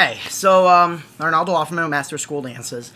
Hey, so, Arnaldo Offerman, Master School Dances.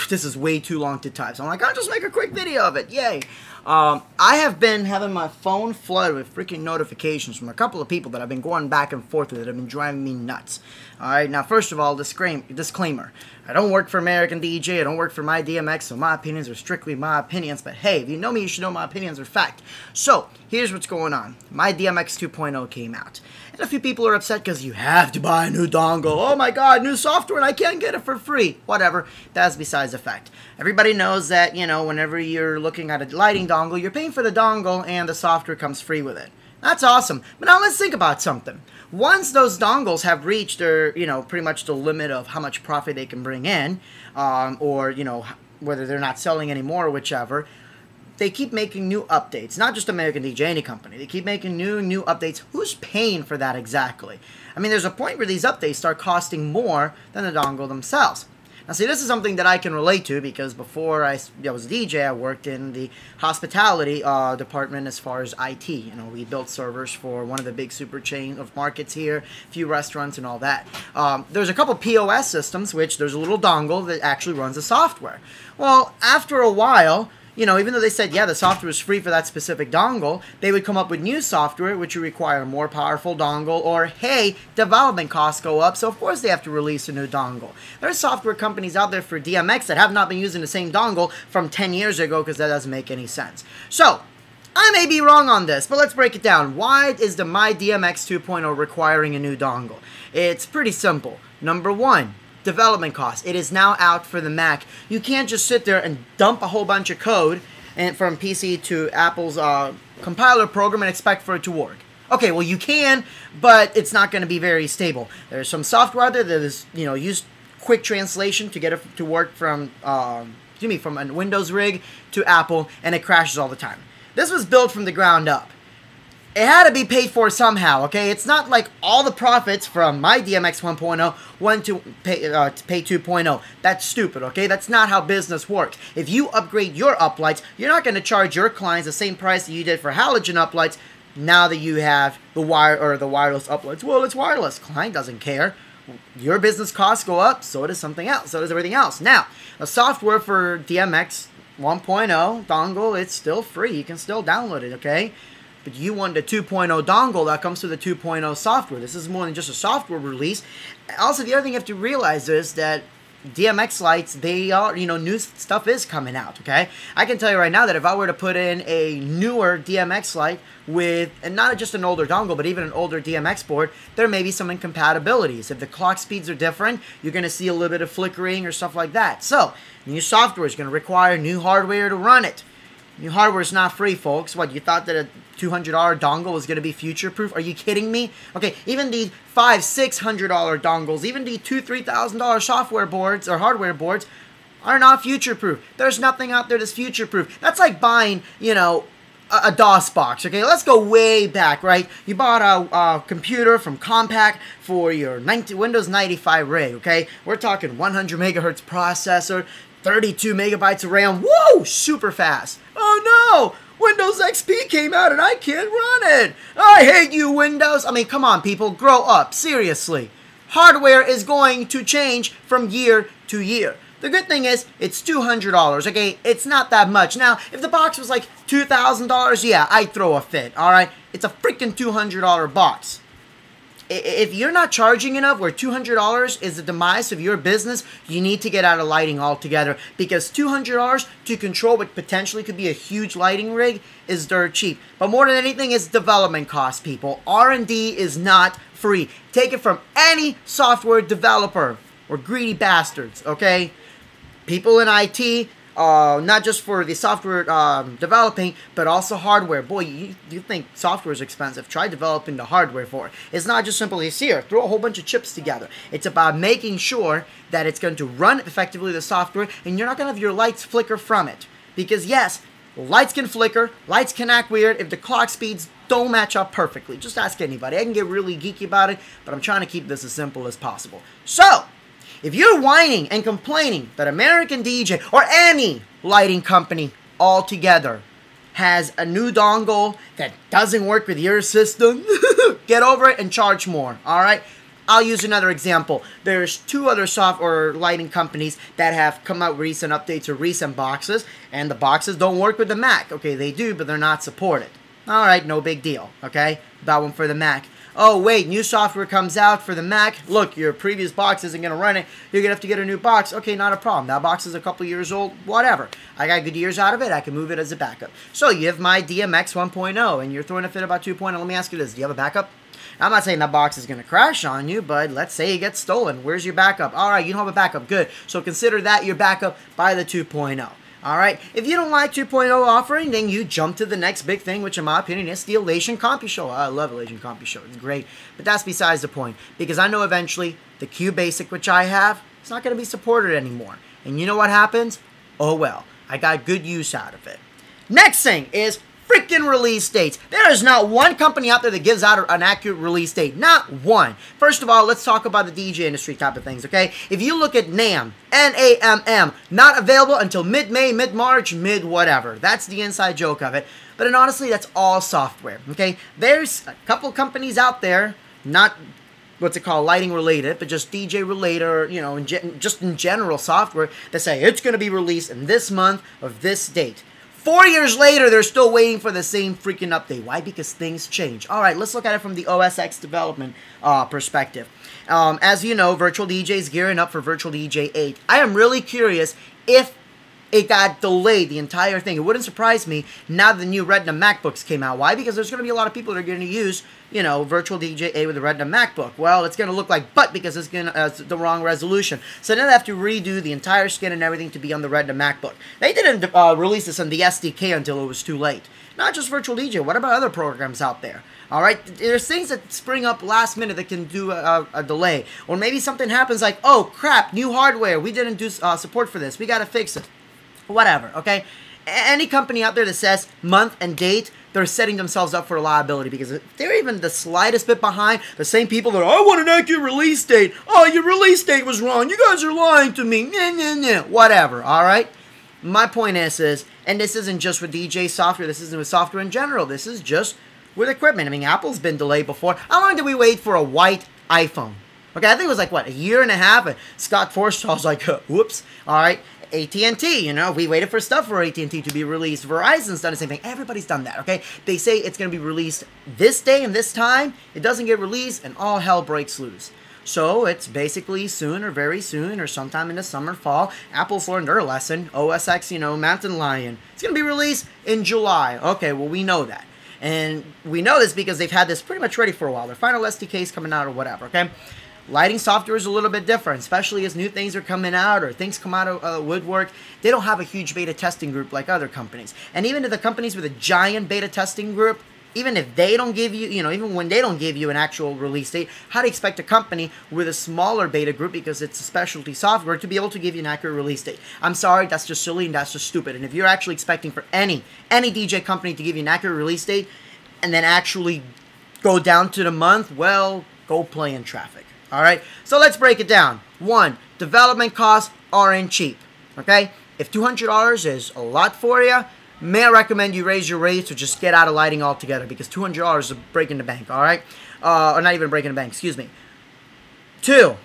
This is way too long to type, so I'm like, I'll just make a quick video of it, yay. I have been having my phone flooded with freaking notifications from a couple of people that I've been going back and forth with that have been driving me nuts. Alright, now first of all, disclaimer. I don't work for American DJ, I don't work for my DMX, so my opinions are strictly my opinions, but hey, if you know me, you should know my opinions are fact. So, here's what's going on. My DMX 2.0 came out, and a few people are upset because you have to buy a new dongle. Oh my god, new software and I can't get it for free. Whatever, that's besides the fact. Everybody knows that, you know, whenever you're looking at a lighting dongle, you're paying for the dongle and the software comes free with it. That's awesome. But now let's think about something. Once those dongles have reached their, you know, pretty much the limit of how much profit they can bring in, or, you know, whether they're not selling anymore or whichever, they keep making new updates. Not just American DJ, any company. They keep making new updates. Who's paying for that exactly? I mean, there's a point where these updates start costing more than the dongle themselves. Now, see, this is something that I can relate to because before I was a DJ, I worked in the hospitality department as far as IT. You know, we built servers for one of the big super chain of markets here, a few restaurants and all that. There's a couple POS systems, which there's a little dongle that actually runs the software. Well, after a while, you know, even though they said, yeah, the software is free for that specific dongle, they would come up with new software which would require a more powerful dongle, or, hey, development costs go up, so of course they have to release a new dongle. There's software companies out there for DMX that have not been using the same dongle from 10 years ago because that doesn't make any sense. So, I may be wrong on this, but let's break it down. Why is the My DMX 2.0 requiring a new dongle? It's pretty simple. Number one, development costs. It is now out for the Mac. You can't just sit there and dump a whole bunch of code and from PC to Apple's compiler program and expect for it to work. Okay, well you can, but it's not going to be very stable. There's some software out there that is, you know, use quick translation to get it to work from, from a Windows rig to Apple, and it crashes all the time. This was built from the ground up. It had to be paid for somehow, okay? It's not like all the profits from my DMX 1.0 went to pay 2.0. That's stupid, okay? That's not how business works. If you upgrade your uplights, you're not going to charge your clients the same price that you did for halogen uplights now that you have the wireless uplights. Well, it's wireless. Client doesn't care. Your business costs go up, so does something else. So does everything else. Now, the software for DMX 1.0 dongle, it's still free. You can still download it, okay? But you want the 2.0 dongle that comes with the 2.0 software. This is more than just a software release. Also, the other thing you have to realize is that DMX lights, they are, you know, new stuff is coming out, okay? I can tell you right now that if I were to put in a newer DMX light with, and not just an older dongle, but even an older DMX board, there may be some incompatibilities. If the clock speeds are different, you're going to see a little bit of flickering or stuff like that. So, new software is going to require new hardware to run it. New hardware is not free, folks. What, you thought that a $200 dongle was going to be future-proof? Are you kidding me? Okay, even the $500-$600 dongles, even the $2,000 $3,000 software boards or hardware boards are not future-proof. There's nothing out there that's future-proof. That's like buying, you know, a DOS box, okay? Let's go way back, right? You bought a computer from Compaq for your Windows 95 rig, okay? We're talking 100 megahertz processor, 32 megabytes of RAM. Whoa! Super fast. Oh no! Windows XP came out and I can't run it. I hate you, Windows. I mean, come on, people. Grow up. Seriously. Hardware is going to change from year to year. The good thing is, it's $200, okay? It's not that much. Now, if the box was like $2,000, yeah, I'd throw a fit, alright? It's a freaking $200 box. If you're not charging enough, where $200 is the demise of your business, you need to get out of lighting altogether. Because $200 to control what potentially could be a huge lighting rig is dirt cheap. But more than anything, it's development costs, people. R&D is not free. Take it from any software developer or greedy bastards, okay? People in IT, not just for the software developing, but also hardware. Boy, you think software is expensive. Try developing the hardware for it. It's not just simply here, throw a whole bunch of chips together. It's about making sure that it's going to run effectively the software, and you're not going to have your lights flicker from it. Because yes, lights can flicker, lights can act weird if the clock speeds don't match up perfectly. Just ask anybody. I can get really geeky about it, but I'm trying to keep this as simple as possible. So, if you're whining and complaining that American DJ or any lighting company altogether has a new dongle that doesn't work with your system, get over it and charge more, alright? I'll use another example. There's 2 other software lighting companies that have come out with recent updates or recent boxes, and the boxes don't work with the Mac. Okay, they do, but they're not supported. Alright, no big deal. Okay, that one for the Mac. Oh, wait, new software comes out for the Mac. Look, your previous box isn't going to run it. You're going to have to get a new box. Okay, not a problem. That box is a couple years old. Whatever. I got good years out of it. I can move it as a backup. So you have my DMX 1.0, and you're throwing a fit about 2.0. Let me ask you this. Do you have a backup? I'm not saying that box is going to crash on you, but let's say it gets stolen. Where's your backup? All right, you don't have a backup. Good. So consider that your backup by the 2.0. Alright, if you don't like 2.0 offering, then you jump to the next big thing, which in my opinion is the Elation CompuShow. I love Elation CompuShow. It's great. But that's besides the point. Because I know eventually the Q Basic, which I have, it's not going to be supported anymore. And you know what happens? Oh well. I got good use out of it. Next thing is freaking release dates. There is not one company out there that gives out an accurate release date. Not one. First of all, let's talk about the DJ industry type of things, okay? If you look at NAMM, N-A-M-M, not available until mid-May, mid-March, mid-whatever. That's the inside joke of it. But then honestly, that's all software, okay? There's a couple companies out there, not what's it called, lighting related, but just DJ related, or, you know, just in general software that say it's going to be released in this month of this date. 4 years later, they're still waiting for the same freaking update. Why? Because things change. All right, let's look at it from the OS X development perspective. As you know, Virtual DJ is gearing up for Virtual DJ 8. I am really curious if it got delayed, the entire thing. It wouldn't surprise me now that the new Retina MacBooks came out. Why? Because there's going to be a lot of people that are going to use, you know, Virtual DJ 8 with the Retina MacBook. Well, it's going to look like butt because it's going to the wrong resolution. So then they have to redo the entire skin and everything to be on the Retina MacBook. They didn't release this on the SDK until it was too late. Not just Virtual DJ. What about other programs out there? All right, there's things that spring up last minute that can do a delay. Or maybe something happens like, oh, crap, new hardware. We didn't do support for this. We got to fix it. Whatever, okay? Any company out there that says month and date, they're setting themselves up for liability, because if they're even the slightest bit behind, the same people that are, I want an accurate release date. Oh, your release date was wrong. You guys are lying to me. Nah, nah, nah. Whatever, all right? My point is, and this isn't just with DJ software, this isn't with software in general, this is just with equipment. I mean, Apple's been delayed before. How long did we wait for a white iPhone? Okay, I think it was like, what, a year and a half? And Scott Forstall's like, whoops, all right? AT&T, you know, we waited for stuff for AT&T to be released. Verizon's done the same thing. Everybody's done that, okay? They say it's going to be released this day and this time. It doesn't get released, and all hell breaks loose. So it's basically soon or very soon or sometime in the summer, fall. Apple's learned their lesson. OS X, you know, Mountain Lion. It's going to be released in July. Okay, well, we know that. And we know this because they've had this pretty much ready for a while. Their final SDK is coming out or whatever, okay? Lighting software is a little bit different, especially as new things are coming out or things come out of woodwork. They don't have a huge beta testing group like other companies. And even if the companies with a giant beta testing group, even if they don't give you, you know, even when they don't give you an actual release date, how do you expect a company with a smaller beta group, because it's a specialty software, to be able to give you an accurate release date? I'm sorry, that's just silly and that's just stupid. And if you're actually expecting for any DJ company to give you an accurate release date and then actually go down to the month, well, go play in traffic. All right, so let's break it down. 1, development costs aren't cheap, okay? If $200 is a lot for you, may I recommend you raise your rates or just get out of lighting altogether, because $200 is breaking the bank, all right? Or not even breaking the bank, excuse me. 2,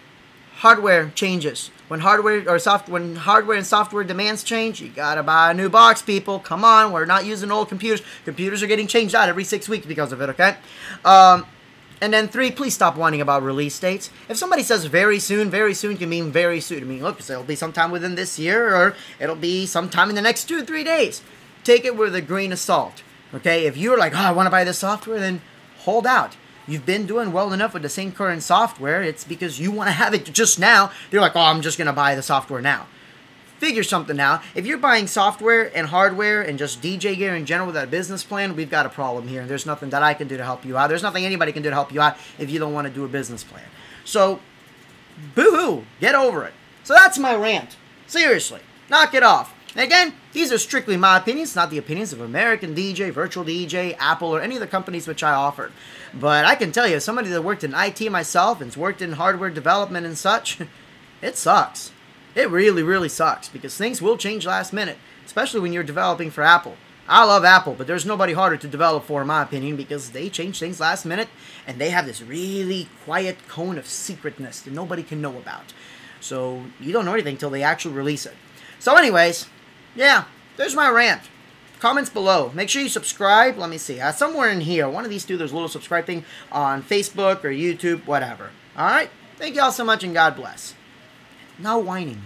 hardware changes. When hardware and software demands change, you gotta buy a new box, people. Come on, we're not using old computers. Computers are getting changed out every 6 weeks because of it, okay? And then 3, please stop whining about release dates. If somebody says very soon can mean very soon. I mean, look, it'll be sometime within this year, or it'll be sometime in the next 2 or 3 days. Take it with a grain of salt, okay? If you're like, oh, I want to buy this software, then hold out. You've been doing well enough with the same current software. It's because you want to have it just now. You're like, oh, I'm just going to buy the software now. Figure something out. If you're buying software and hardware and just DJ gear in general without a business plan, we've got a problem here. And there's nothing that I can do to help you out. There's nothing anybody can do to help you out if you don't want to do a business plan. So, boo-hoo. Get over it. So that's my rant. Seriously. Knock it off. And again, these are strictly my opinions, not the opinions of American DJ, Virtual DJ, Apple, or any of the companies which I offered. But I can tell you, as somebody that worked in IT myself and's worked in hardware development and such, it sucks. It really, really sucks, because things will change last minute, especially when you're developing for Apple. I love Apple, but there's nobody harder to develop for, in my opinion, because they change things last minute, and they have this really quiet cone of secretness that nobody can know about. So you don't know anything until they actually release it. So anyways, yeah, there's my rant. Comments below. Make sure you subscribe. Let me see. Somewhere in here, one of these two, there's a little subscribe thing on Facebook or YouTube, whatever. Alright? Thank you all so much, and God bless. No whining.